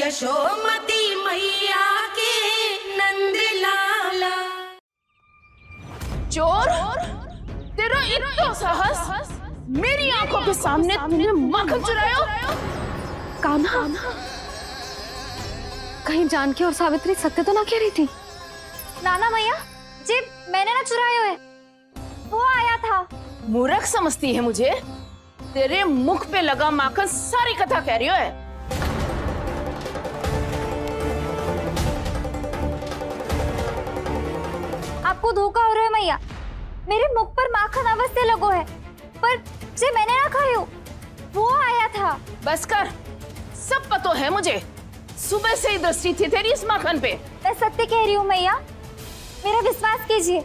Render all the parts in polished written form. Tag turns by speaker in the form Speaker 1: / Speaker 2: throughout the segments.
Speaker 1: यशोमती मैया के नंद लाला।
Speaker 2: चोर, तेरा इतना साहस, मेरी आंखों के सामने तूने माखन चुराया।
Speaker 3: कान्हा, कहीं जानकी और सावित्री सत्य तो ना कह रही थी?
Speaker 4: नाना मैया जी, मैंने ना चुराया है, वो आया था।
Speaker 2: मूर्ख समझती है मुझे? तेरे मुख पे लगा माखन सारी कथा कह रही है।
Speaker 4: आपको धोखा हो रहा है मैया, मेरे मुख पर माखन अवश्य लगो है, पर जे मैंने ना खायो, वो आया था।
Speaker 2: बस कर, सब पतो है मुझे। सुबह से ही दृष्टि थी तेरी इस माखन पे।
Speaker 4: मैं सत्य कह रही हूँ मैया, मेरा विश्वास कीजिए,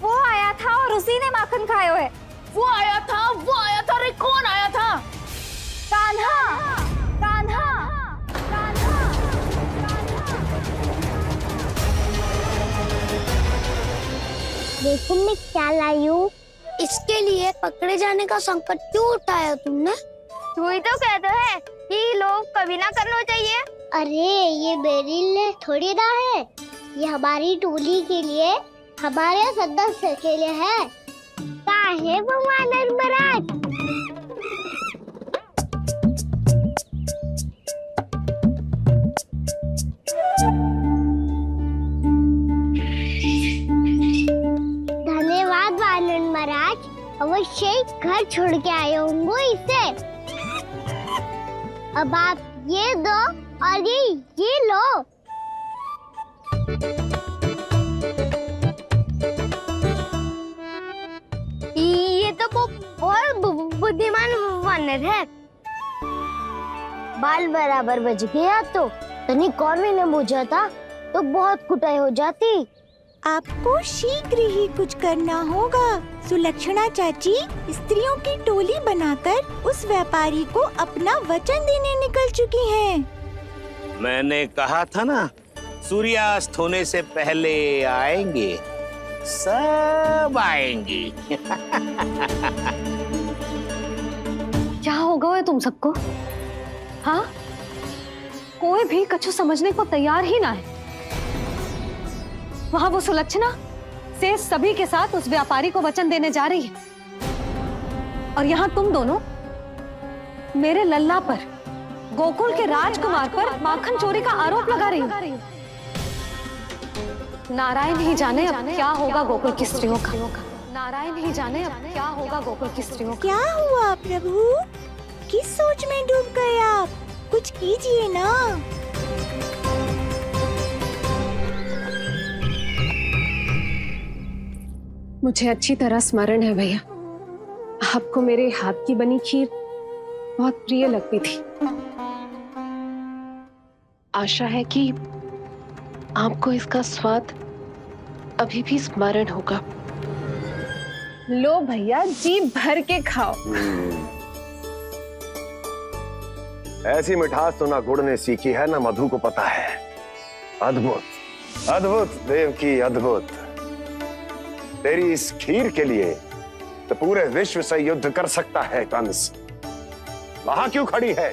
Speaker 4: वो आया था और उसी ने माखन खायो है।
Speaker 2: वो आया था, वो आया था। अरे कौन आया था?
Speaker 4: कान्हा, कान्हा, कान्हा।
Speaker 5: देखो मैं क्या लाई हूँ। इसके लिए पकड़े जाने का संकट क्यों उठाया तुमने?
Speaker 4: तू ही तो कहते है कि लोग कभी ना करना चाहिए।
Speaker 5: अरे ये मेरे लिए थोड़ी ना है, ये हमारी टोली के लिए, हमारे सदस्य के लिए है। काहे भगवान महाराज? धन्यवाद वानर महाराज, अवश्य घर छोड़ के आए होंगे इसे। अब आप ये दो और ये लो। ये तो बहुत बुद्धिमान वानर है। बाल बराबर बज गया तो तनिक और भी न बुझा था तो बहुत कुटाई हो जाती।
Speaker 6: आपको शीघ्र ही कुछ करना होगा। सुलक्षणा चाची स्त्रियों की टोली बनाकर उस व्यापारी को अपना वचन देने निकल चुकी हैं।
Speaker 7: मैंने कहा था ना, सूर्यास्त होने से पहले आएंगे, सब आएंगी।
Speaker 3: क्या होगा है तुम सबको? हाँ, कोई भी कछु समझने को तैयार ही ना है। वहां वो सुलक्षणा से सभी के साथ उस व्यापारी को वचन देने जा रही है, और यहाँ तुम दोनों मेरे लल्ला पर, गोकुल के राजकुमार पर माखन चोरी का आरोप लगा रही हो। नारायण ही जाने अब क्या होगा गोकुल की स्त्रियों का। नारायण ही जाने अब क्या होगा गोकुल की स्त्रियों का।
Speaker 6: क्या हुआ प्रभु? किस सोच में डूब गए आप? कुछ कीजिए ना।
Speaker 3: मुझे अच्छी तरह स्मरण है भैया, आपको मेरे हाथ की बनी खीर बहुत प्रिय लगती थी। आशा है कि आपको इसका स्वाद अभी भी स्मरण होगा।
Speaker 2: लो भैया, जी भर के खाओ।
Speaker 8: ऐसी मिठास तो ना गुड़ ने सीखी है ना मधु को पता है। अद्भुत, अद्भुत देवकी, अद्भुत। तेरी इस खीर के लिए तो पूरे विश्व से युद्ध कर सकता है कंस। वहां क्यों खड़ी है?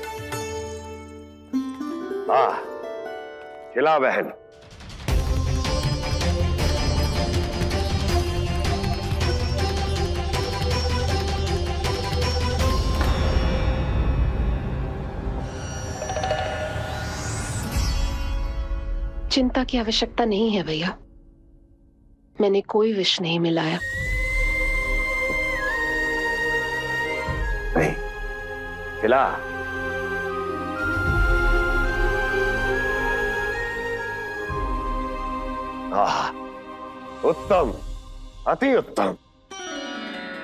Speaker 8: खिला बहन।
Speaker 3: चिंता की आवश्यकता नहीं है भैया, मैंने कोई विष नहीं मिलाया।
Speaker 8: नहीं, खिला। उत्तम, अति उत्तम।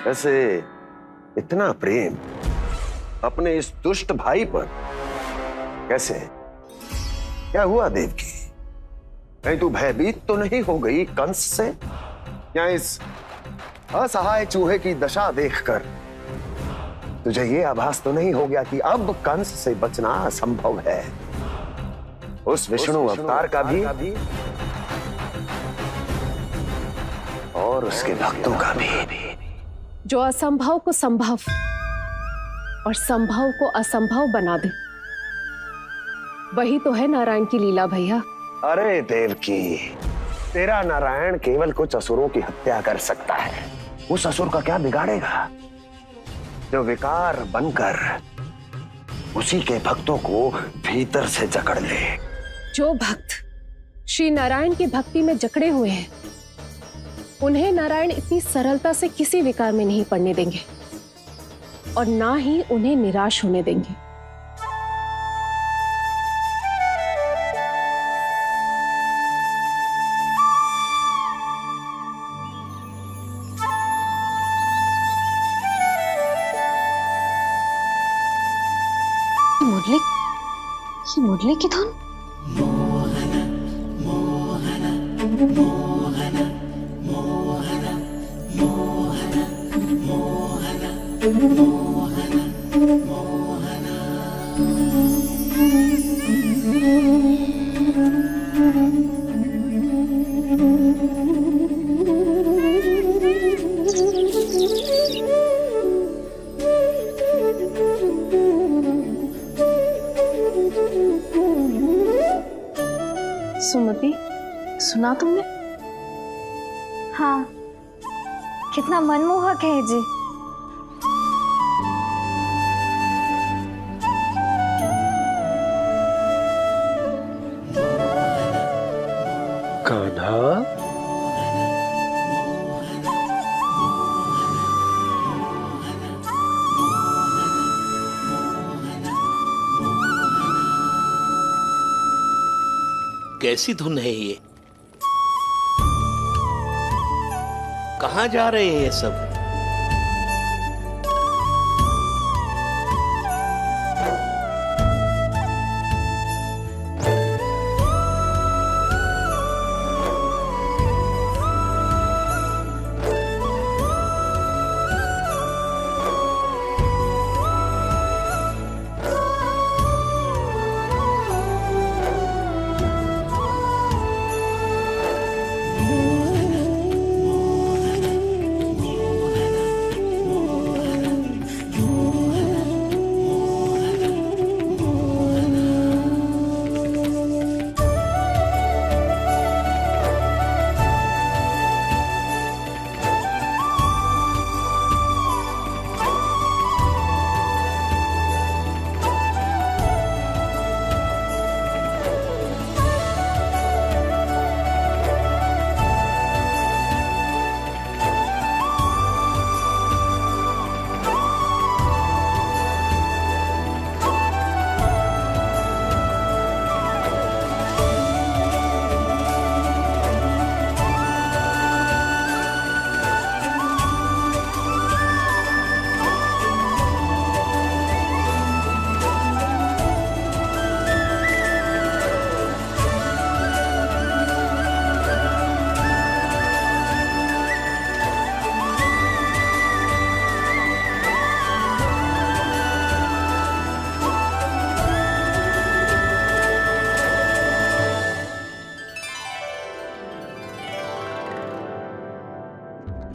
Speaker 8: वैसे इतना प्रेम अपने इस दुष्ट भाई पर कैसे? क्या हुआ देवकी? कहीं तू भयभीत तो नहीं हो गई कंस से? या इस असहाय चूहे की दशा देखकर तुझे ये आभास तो नहीं हो गया कि अब कंस से बचना असंभव है? उस विष्णु अवतार का भी और उसके भक्तों का भी।
Speaker 3: जो असंभव को संभव और संभव को असंभव बना दे,
Speaker 2: वही तो है नारायण की लीला भैया।
Speaker 8: अरे देवकी, तेरा नारायण केवल कुछ असुरों की हत्या कर सकता है। उस असुर का क्या बिगाड़ेगा जो विकार बनकर उसी के भक्तों को भीतर से जकड़ ले।
Speaker 2: जो भक्त श्री नारायण की भक्ति में जकड़े हुए हैं, उन्हें नारायण इतनी सरलता से किसी विकार में नहीं पड़ने देंगे और ना ही उन्हें निराश होने देंगे।
Speaker 3: मुरली की धुन।
Speaker 2: सुमति, सुना तुमने?
Speaker 4: हाँ, कितना मनमोहक है जी।
Speaker 8: कान्हा,
Speaker 7: कैसी धुन है ये? कहाँ जा रहे हैं ये सब?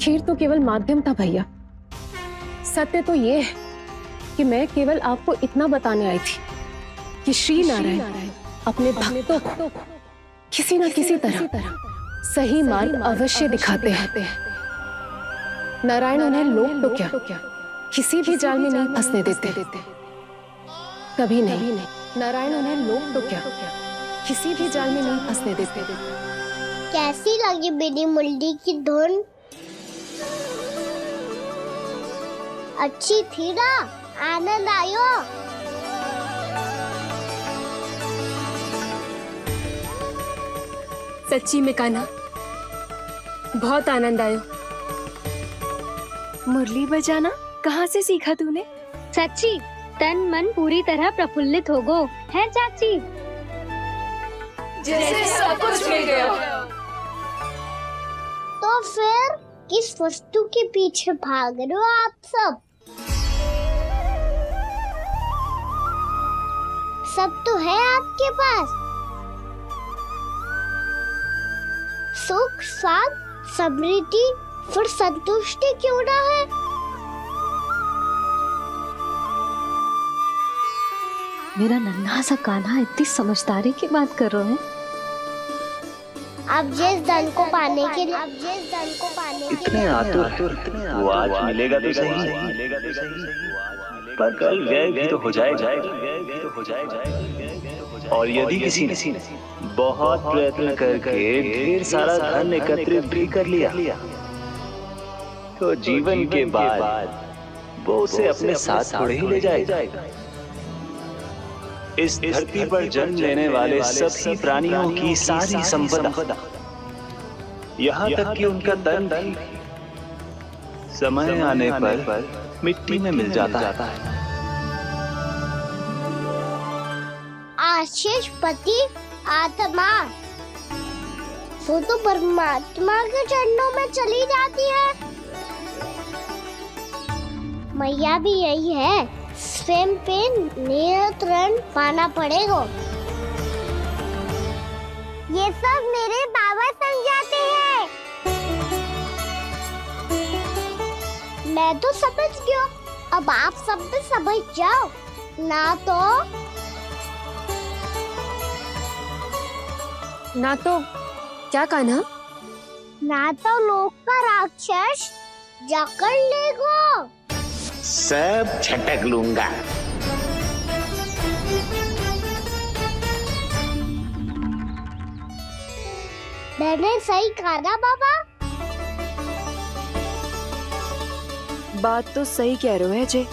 Speaker 2: खीर तो केवल माध्यम था भैया। सत्य तो ये है कि मैं केवल आपको इतना बताने आई थी कि श्री नारायण अपने भक्तों को किसी न किसी तरह सही मार्ग अवश्य दिखाते हैं। नारायण उन्हें लोग तो क्या किसी भी जाल में नहीं फंसने देते, कभी नहीं। नारायण उन्हें लोग तो क्या किसी भी जाल में नहीं फंसने देते।
Speaker 5: कैसी लगी मेरी मुरली की धुन? अच्छी थी ना? आनंद आयो?
Speaker 1: सच्ची में कान्हा, बहुत आनंद आयो। मुरली बजाना कहाँ से सीखा तूने?
Speaker 5: सच्ची तन मन पूरी तरह प्रफुल्लित हो गो है चाची।
Speaker 1: जैसे सब कुछ मिल गया।
Speaker 5: तो फिर किस वस्तु के पीछे भाग रहे हो आप सब? सब तो है आपके पास। सुख, स्वाद, समृद्धि, फिर संतुष्टि क्यों ना है?
Speaker 3: मेरा नन्हा सा कान्हा इतनी समझदारी की बात कर रहे हैं।
Speaker 5: अब जिस धन को पाने के लिए
Speaker 9: इतने आतुर वो आज मिलेगा तो सही, पर कल व्यय भी तो हो जाएगा। और यदि किसी ने बहुत प्रयत्न करके ढेर सारा धन एकत्रित भी कर लिया तो जीवन के बाद वो उसे अपने साथ थोड़े ही ले जाएगा। इस धरती पर जन्म लेने वाले सभी प्राणियों की सारी संपदा, यहाँ तक कि उनका तन भी समय आने पर मिट्टी में मिल जाता है।
Speaker 5: आशीष पति आत्मा वो तो परमात्मा के चरणों में चली जाती है। मैया भी यही है, स्वयं पे नियंत्रण पाना पड़ेगा। ये सब मेरे बाबा समझाते हैं। मैं तो समझ गया, अब आप सब भी समझ जाओ ना तो
Speaker 1: क्या कान्हा?
Speaker 5: ना तो लोक का राक्षस जकड़ लेगो।
Speaker 7: सब झटक लूंगा।
Speaker 5: मैंने सही कहा ना बाबा?
Speaker 1: बात तो सही कह रहे हो है अजय।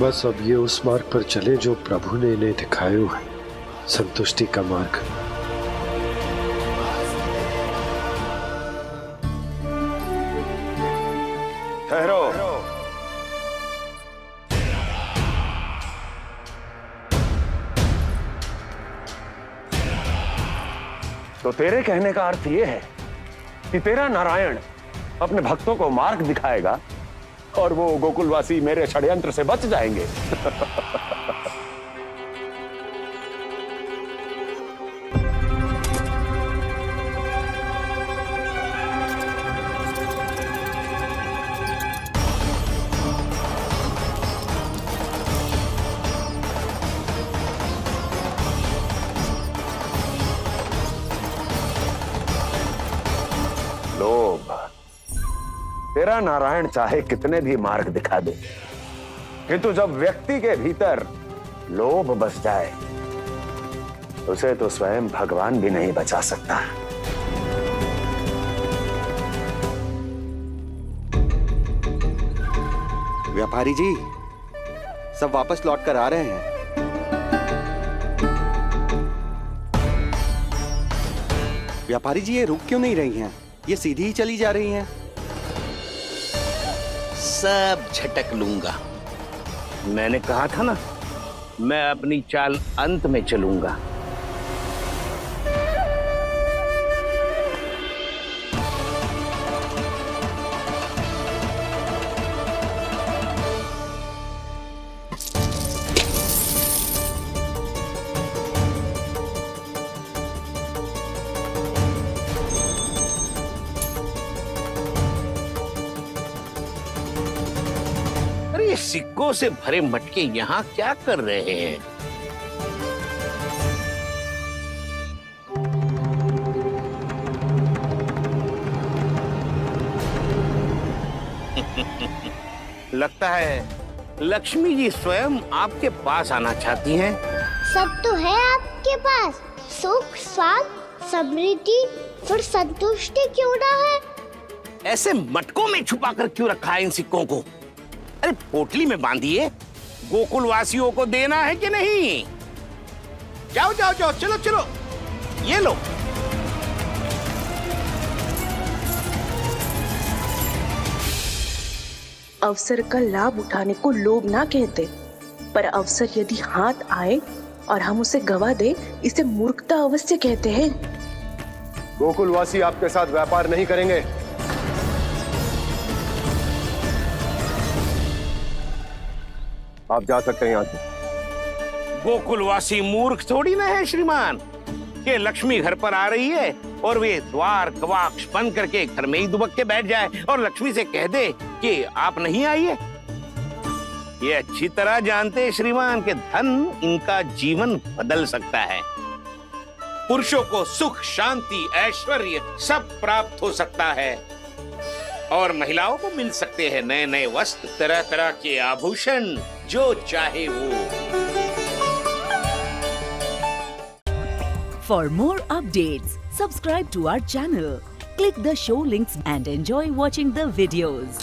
Speaker 10: बस अब ये उस मार्ग पर चले जो प्रभु ने इन्हें दिखाया है, संतुष्टि का मार्ग।
Speaker 8: ठहरो। तो तेरे कहने का अर्थ यह है कि तेरा नारायण अपने भक्तों को मार्ग दिखाएगा और वो गोकुलवासी मेरे षड्यंत्र से बच जाएंगे। लोभ, तेरा नारायण चाहे कितने भी मार्ग दिखा दे, किंतु जब व्यक्ति के भीतर लोभ बस जाए उसे तो स्वयं भगवान भी नहीं बचा सकता।
Speaker 11: व्यापारी जी सब वापस लौट कर आ रहे हैं। व्यापारी जी ये रुक क्यों नहीं रही हैं? ये सीधी ही चली जा रही हैं।
Speaker 7: सब झटक लूंगा। मैंने कहा था ना, मैं अपनी चाल अंत में चलूंगा। अरे सिक्कों से भरे मटके यहाँ क्या कर रहे हैं? लगता है लक्ष्मी जी स्वयं आपके पास आना चाहती हैं।
Speaker 5: सब तो है आपके पास, सुख, स्वाद, समृद्धि, फिर संतुष्टि क्यों ना है?
Speaker 7: ऐसे मटकों में छुपा कर क्यों रखा है इन सिक्कों को? अरे पोटली में बांधिए, गोकुलवासियों को देना है कि नहीं? जाओ जाओ जाओ, चलो चलो, ये लो।
Speaker 12: अवसर का लाभ उठाने को लोभ ना कहते, पर अवसर यदि हाथ आए और हम उसे गवा दे, इसे मूर्खता अवश्य कहते हैं।
Speaker 8: गोकुलवासी आपके साथ व्यापार नहीं करेंगे। आप जा सकते हैं यहाँ से।
Speaker 7: गोकुलवासी मूर्ख थोड़ी ना है श्रीमान कि लक्ष्मी घर पर आ रही है और वे द्वार कवाक्ष बंद करके घर में ही दुबक के बैठ जाए और लक्ष्मी से कह दे कि आप नहीं आइए। ये अच्छी तरह जानते हैं श्रीमान कि धन इनका जीवन बदल सकता है। पुरुषों को सुख, शांति, ऐश्वर्य सब प्राप्त हो सकता है और महिलाओं को मिल सकते हैं नए नए वस्त्र, तरह तरह के आभूषण, जो चाहे वो।
Speaker 13: For more updates, subscribe to our channel, click the show links and enjoy watching the videos.